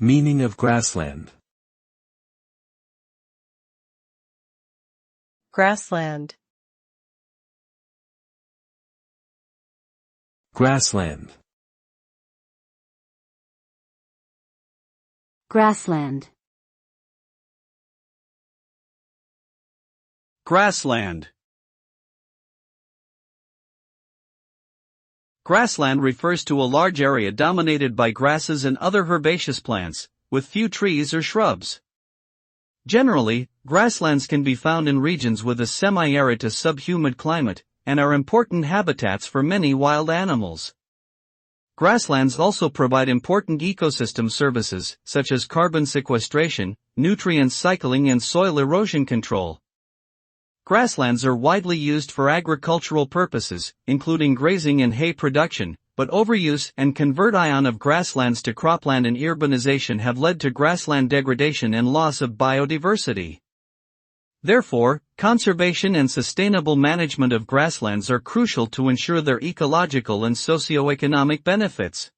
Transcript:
Meaning of grassland. Grassland. Grassland. Grassland. Grassland. Grassland refers to a large area dominated by grasses and other herbaceous plants, with few trees or shrubs. Generally, grasslands can be found in regions with a semi-arid to subhumid climate, and are important habitats for many wild animals. Grasslands also provide important ecosystem services, such as carbon sequestration, nutrient cycling and soil erosion control. Grasslands are widely used for agricultural purposes, including grazing and hay production, but overuse and conversion of grasslands to cropland and urbanization have led to grassland degradation and loss of biodiversity. Therefore, conservation and sustainable management of grasslands are crucial to ensure their ecological and socioeconomic benefits.